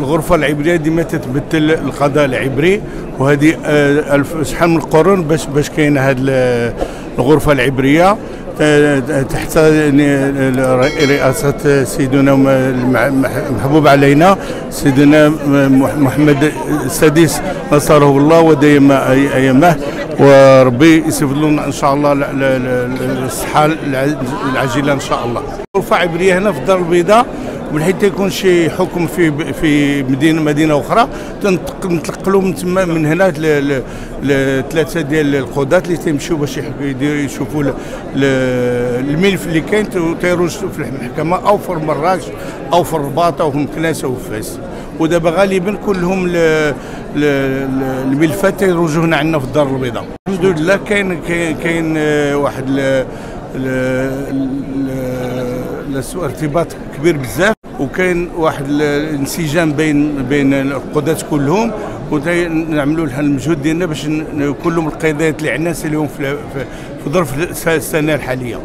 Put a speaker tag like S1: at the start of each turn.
S1: الغرفه العبريه ديما تتبدل القضاء العبري، وهذه شحال من قرون باش كاينه هذه الغرفه العبريه تحت رئاسه سيدنا المحبوب علينا سيدنا محمد السادس نصره الله ودايم ايامه، وربي يسيب لنا ان شاء الله الصحه العاجله ان شاء الله. غرفه عبريه هنا في الدار البيضاء، وبالحيث تيكون شي حكم في مدينه اخرى تنتقلوا من تما من هنا لثلاثه ديال القضاة اللي تيمشيو باش يشوفوا الملف اللي كاين تيروجوا في المحكمه او في مراكش او في الرباط او في مكناس او في فاس. ودابا غالبا كلهم الملفات تيروجوا هنا عندنا في الدار البيضاء. الحمد لله كاين واحد ارتباط كبير بزاف، وكاين واحد الانسجام بين القضاة كلهم، ونعملوا لها المجهود ديالنا باش كلهم القضايات اللي عندنا نساليهم في ظرف السنه الحاليه.